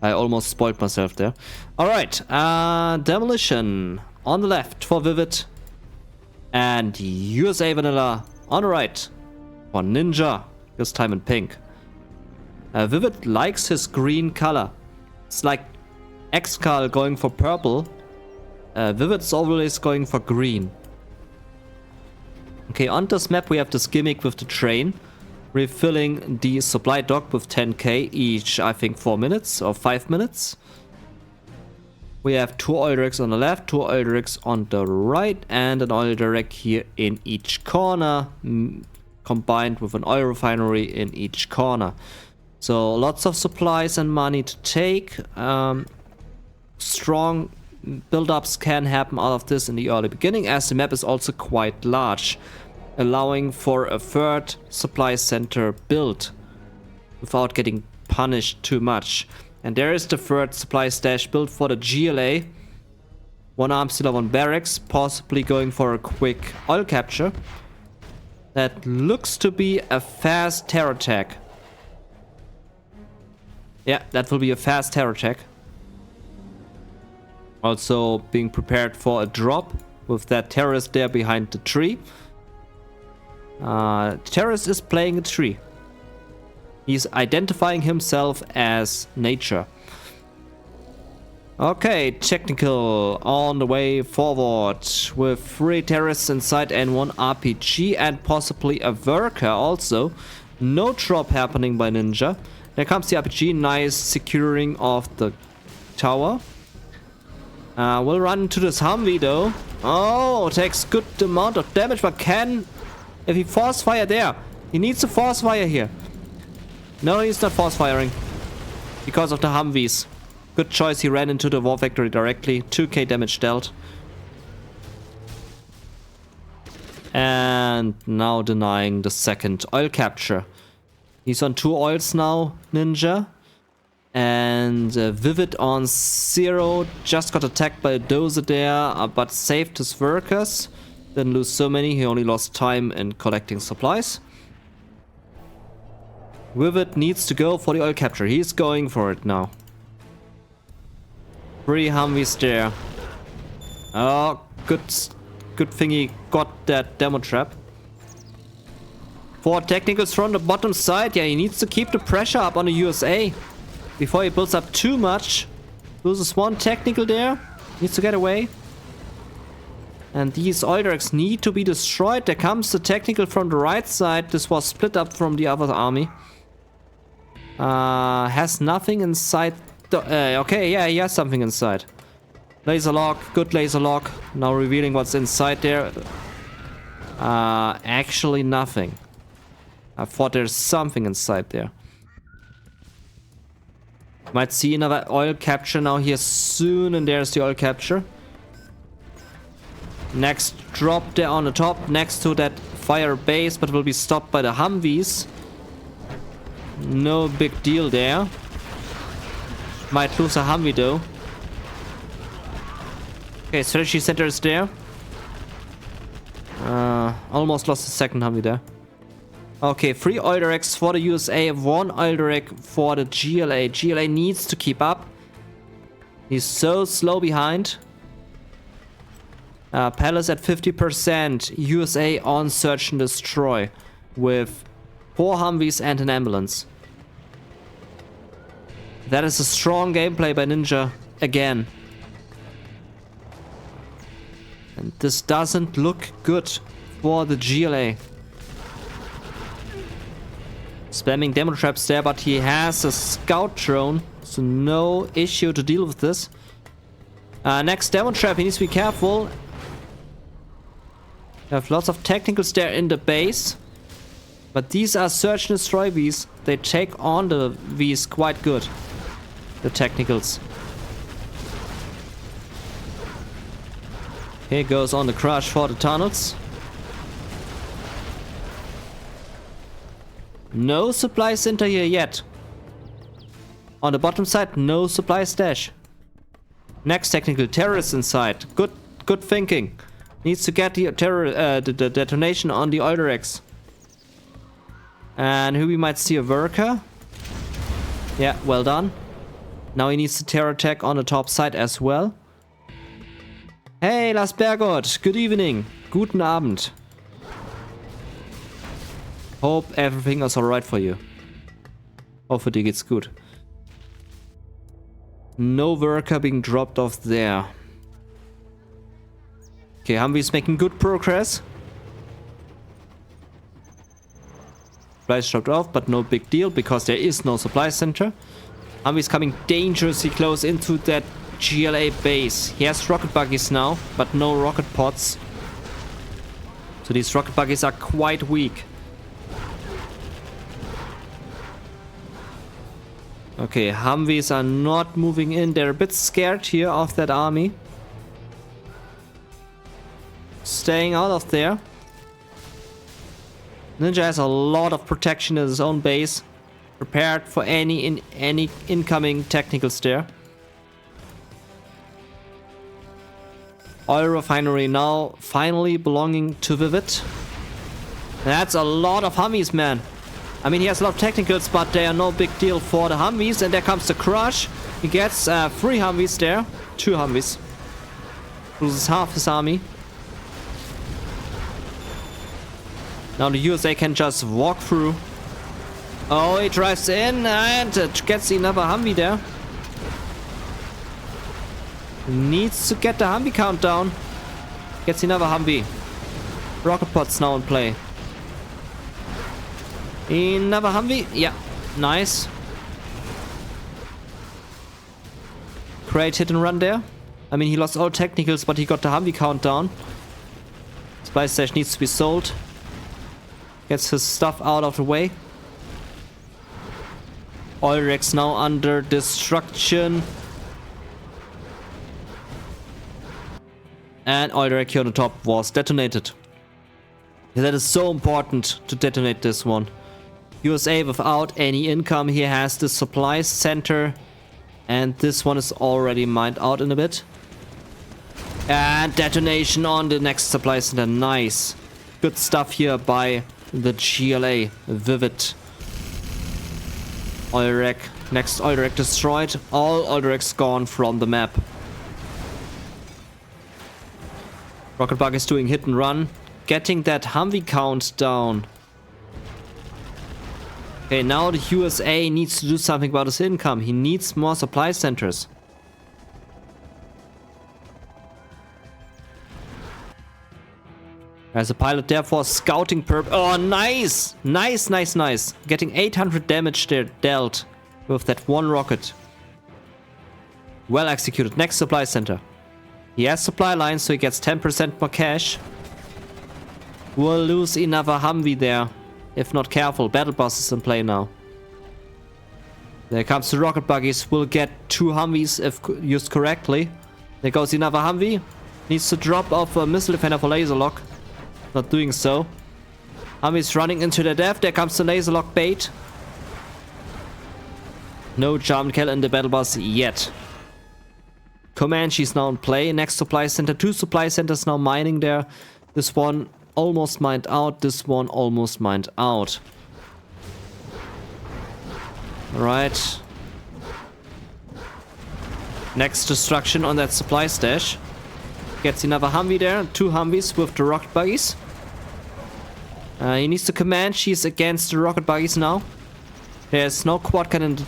I almost spoiled myself there. Alright, demolition on the left for Vivid. And USA Vanilla on the right for Ninja, this time in pink. Vivid likes his green color. It's like Xcal going for purple. Vivid's always going for green. Okay, on this map we have this gimmick with the train. Refilling the supply dock with 10k each, I think 4 minutes or 5 minutes. We have 2 oil rigs on the left, 2 oil rigs on the right, and an oil rig here in each corner, combined with an oil refinery in each corner. So lots of supplies and money to take. Strong build-ups can happen out of this in the early beginning, as the map is also quite large, allowing for a third supply center build without getting punished too much. And there is the third supply stash built for the GLA. 1 arm stealer, 1 barracks, possibly going for a quick oil capture. That looks to be a fast terror attack. Yeah, that will be a fast terror attack. Also being prepared for a drop with that terrorist there behind the tree. Terrorist is playing a tree. He's identifying himself as nature. Okay, technical on the way forward with 3 terrorists inside and 1 RPG and possibly a worker also. No drop happening by Ninja. There comes the RPG, nice securing of the tower. We'll run into this Humvee though. Oh, takes good amount of damage, but can... If he force fire there, he needs to force fire here. No, he's not force firing because of the Humvees. Good choice, he ran into the war factory directly. 2k damage dealt. And now denying the second oil capture. He's on 2 oils now, Ninja. And Vivid on 0. Just got attacked by a dozer there, but saved his workers. Didn't lose so many, he only lost time in collecting supplies. Vivid needs to go for the oil capture. He's going for it now. 3 Humvees there. Oh, good thing he got that demo trap. 4 technicals from the bottom side. Yeah, he needs to keep the pressure up on the USA before he builds up too much. Loses 1 technical there. Needs to get away. And these oil rigs need to be destroyed. There comes the technical from the right side. This was split up from the other army. Has nothing inside. Okay, yeah, he has something inside. Laser lock, good laser lock. Now revealing what's inside there. Actually nothing. I thought there's something inside there. Might see another oil capture now here soon, and there's the oil capture. Next drop there on the top, next to that fire base, but will be stopped by the Humvees. No big deal there. Might lose a Humvee though. Okay, strategy center is there. Almost lost the second Humvee there. Okay, 3 oil rigs for the USA, 1 oil rig for the GLA. GLA needs to keep up. He's so slow behind. Palace at 50%. USA on search and destroy with 4 Humvees and an ambulance. That is a strong gameplay by Ninja again. And this doesn't look good for the GLA. Spamming demo traps there, but he has a scout drone, so no issue to deal with this. Next demo trap, he needs to be careful. We have lots of technicals there in the base. But these are search and destroy Vs. They take on the Vs quite good. The technicals. Here goes on the crush for the tunnels. No supply center here yet. On the bottom side, no supply stash. Next technical, terrorists inside. Good thinking. Needs to get the the detonation on the oil rigs. And here we might see a worker. Yeah, well done. Now he needs to terror attack on the top side as well. Hey, Lars Bergot, good evening. Guten Abend. Hope everything is alright for you. Hoffe dir geht's gut. No worker being dropped off there. Okay, Humvee's making good progress. Supplies dropped off, but no big deal because there is no supply center. Humvee's coming dangerously close into that GLA base. He has rocket buggies now, but no rocket pods. So these rocket buggies are quite weak. Okay, Humvees are not moving in. They're a bit scared here of that army. Staying out of there. Ninja has a lot of protection in his own base. Prepared for any incoming technicals there. Oil refinery now finally belonging to Vivid. That's a lot of Humvees, man. I mean, he has a lot of technicals, but they are no big deal for the Humvees. And there comes the crush. He gets 3 Humvees there. 2 Humvees. Loses half his army. Now the USA can just walk through. Oh, he drives in and gets another Humvee there. Needs to get the Humvee count down. Gets another Humvee. Rocket pods now in play. Another Humvee. Yeah, nice. Great hit and run there. I mean, he lost all technicals, but he got the Humvee count down. Supply station needs to be sold. Gets his stuff out of the way. Oil rigs now under destruction. And oil rig here on the top was detonated. That is so important to detonate this one. USA without any income. He has the supply center. And this one is already mined out in a bit. And detonation on the next supply center. Nice. Good stuff here by the GLA. Vivid. Oil rig. Next oil rig destroyed. All oil rigs gone from the map. Rocket Bug is doing hit and run. Getting that Humvee count down. Okay, now the USA needs to do something about his income. He needs more supply centers. There's a pilot there for scouting purpose. Oh, nice! Nice, nice, nice. Getting 800 damage there dealt with that one rocket. Well executed. Next supply center. He has supply lines, so he gets 10% more cash. We'll lose another Humvee there. If not careful. Battle bus is in play now. There comes the rocket buggies. We'll get 2 Humvees if used correctly. There goes another Humvee. Needs to drop off a missile defender for laser lock. Not doing so. Humvee's running into the death. There comes the laser lock bait. No jump kill in the battle bus yet. Comanche's now in play. Next supply center. 2 supply centers now mining there. This one almost mined out. This one almost mined out. Alright. Next destruction on that supply stash. Gets another Humvee there. 2 Humvees with the rocket buggies. He needs to Comanche's against the rocket buggies now. There's no quad cannon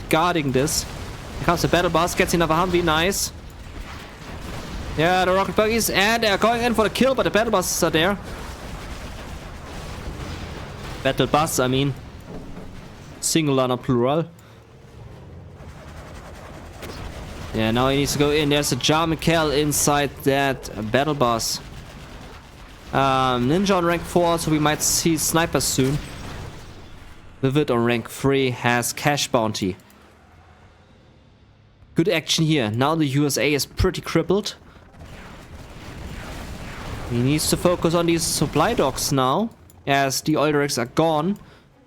guarding this. Here comes the battle bus. Gets another Humvee. Nice. Yeah, the rocket buggies. And they're going in for the kill, but the battle buses are there. Battle bus, I mean. Singular, not plural. Yeah, now he needs to go in. There's a German kill inside that battle bus. Ninja on rank 4, so we might see snipers soon. Vivid on rank 3 has cash bounty. Good action here. Now the USA is pretty crippled. He needs to focus on these supply docks now, as the oil rigs are gone.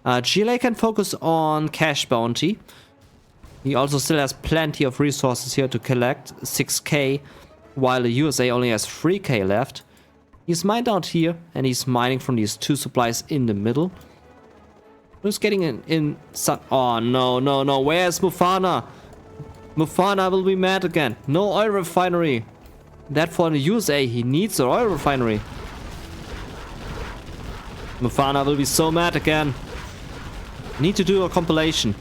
GLA can focus on cash bounty. He also still has plenty of resources here to collect, 6k, while the USA only has 3k left. He's mined out here, and he's mining from these 2 supplies in the middle. Who's getting in sun? Oh, no, no, no. Where's Mufana? Mufana will be mad again. No oil refinery. That for the USA, he needs an oil refinery. Mufana will be so mad again. Need to do a compilation.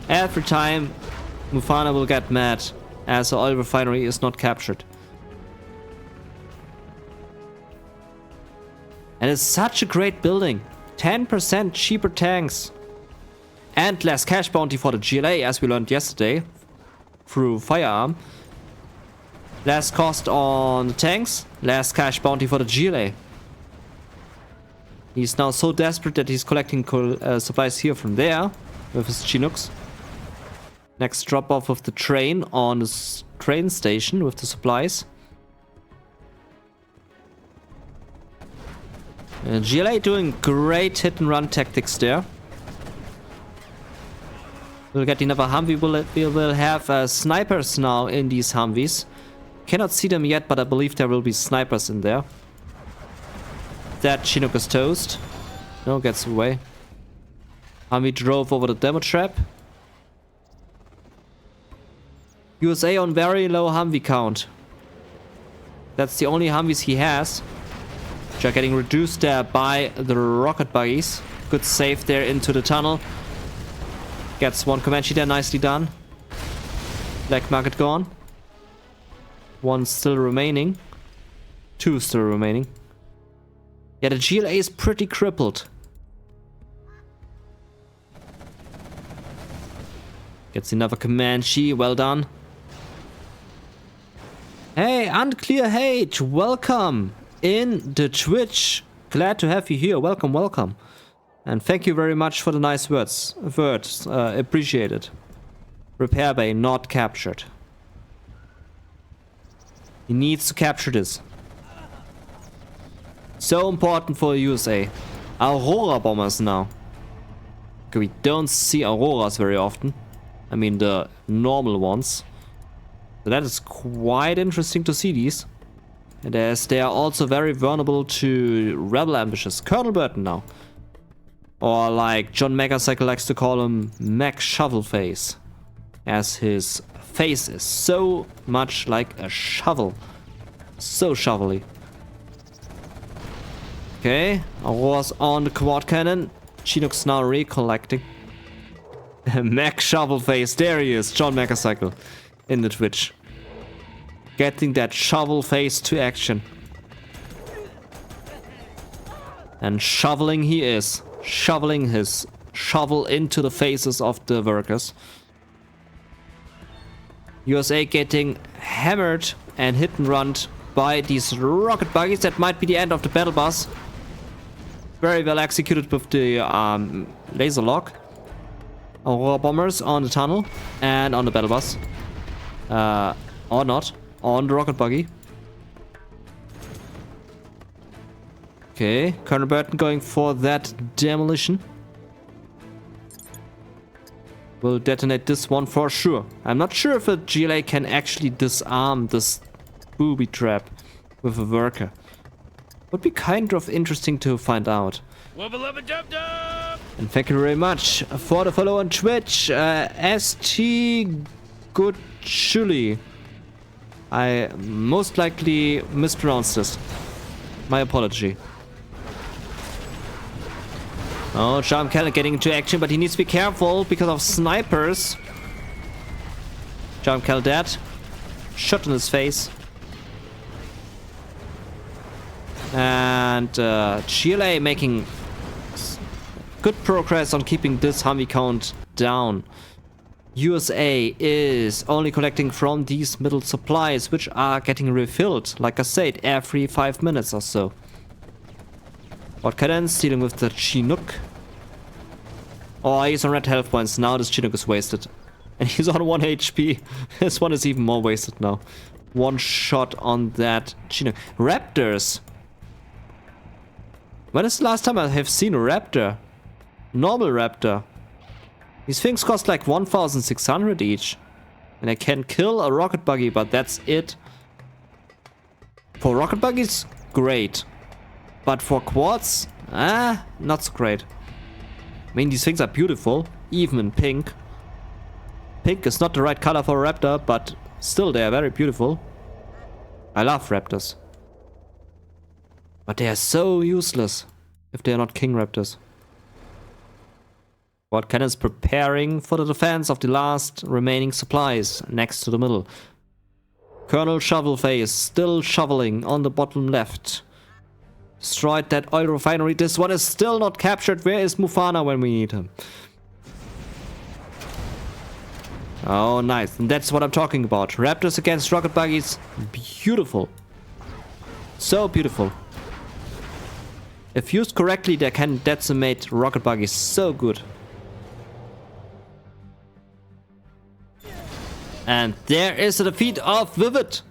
Every time Mufana will get mad as the oil refinery is not captured. And it's such a great building. 10% cheaper tanks. And less cash bounty for the GLA, as we learned yesterday. Through firearm. Less cost on the tanks. Less cash bounty for the GLA. He's now so desperate that he's collecting supplies here from there. With his Chinooks. Next drop off of the train on the train station with the supplies. GLA doing great hit and run tactics there. We'll get another Humvee. We will have snipers now in these Humvees. Cannot see them yet, but I believe there will be snipers in there. That Chinook is toast. No, gets away. Humvee drove over the demo trap. USA on very low Humvee count. That's the only Humvees he has. Which are getting reduced there by the rocket buggies. Good save there into the tunnel. Gets one Comanche there, nicely done. Black market gone. One still remaining. Two still remaining. Yeah, the GLA is pretty crippled. Gets another Comanche, well done. Hey, Unclear Hate, welcome in the Twitch. Glad to have you here, welcome, welcome. And thank you very much for the nice words. Appreciate it. Repair bay not captured. He needs to capture this. So important for the USA. Aurora bombers now. Okay, we don't see Auroras very often. I mean the normal ones. So that is quite interesting to see these. And as they are also very vulnerable to rebel ambushes. Colonel Burton now. Or like John Megacycle likes to call him Mac Shovel Face. As his face is so much like a shovel. So shovelly. Okay, Aurora's on the quad cannon. Chinook's now recollecting. Mac Shovel Face, there he is, John Megacycle in the Twitch. Getting that shovel face to action. And shoveling he is. Shoveling his shovel into the faces of the workers. USA getting hammered and hit and run by these rocket buggies. That might be the end of the battle bus. Very well executed with the laser lock. Aurora bombers on the tunnel and on the battle bus. Or not. On the rocket buggy. Okay, Colonel Burton going for that demolition. Will detonate this one for sure. I'm not sure if a GLA can actually disarm this booby trap with a worker. Would be kind of interesting to find out. And thank you very much for the follow on Twitch, ST Gutschuli. I most likely mispronounced this. My apology. Oh, Charm Keller getting into action, but he needs to be careful because of snipers. Charm Keller dead. Shot in his face. And GLA making good progress on keeping this Humvee count down. USA is only collecting from these middle supplies, which are getting refilled, like I said, every 5 minutes or so. What cadence dealing with the Chinook. Oh, he's on red health points. Now this Chinook is wasted. And he's on 1 HP. This one is even more wasted now. One shot on that Chinook. Raptors. When is the last time I have seen a Raptor? Normal Raptor. These things cost like 1,600 each. And I can kill a rocket buggy, but that's it. For rocket buggies, great. But for quads, not so great. I mean, these things are beautiful, even in pink. Pink is not the right color for a raptor, but still they are very beautiful. I love raptors. But they are so useless if they are not king raptors. World Cannon is preparing for the defense of the last remaining supplies next to the middle. Colonel Shovelface still shoveling on the bottom left. Destroyed that oil refinery. This one is still not captured. Where is Mufana when we need him? Oh, nice. And that's what I'm talking about. Raptors against rocket buggies. Beautiful. So beautiful. If used correctly, they can decimate rocket buggies so good. And there is a defeat of Vivid.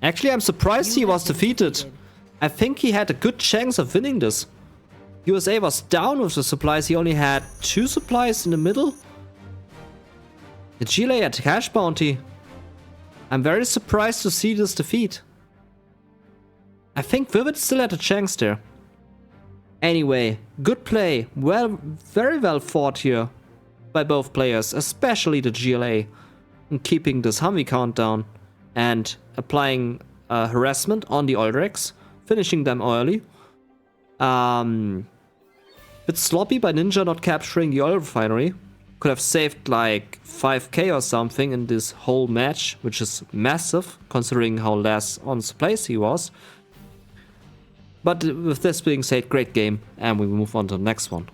Actually, I'm surprised he was defeated. I think he had a good chance of winning this. USA was down with the supplies. He only had 2 supplies in the middle. The GLA had cash bounty. I'm very surprised to see this defeat. I think Vivid still had a chance there. Anyway, good play. Well, very well fought here by both players, especially the GLA. In keeping this Humvee count down and applying harassment on the oil rigs, finishing them early. Bit sloppy by Ninja not capturing the oil refinery. Could have saved like 5k or something in this whole match, which is massive considering how less on supplies he was. But with this being said, great game, and we move on to the next one.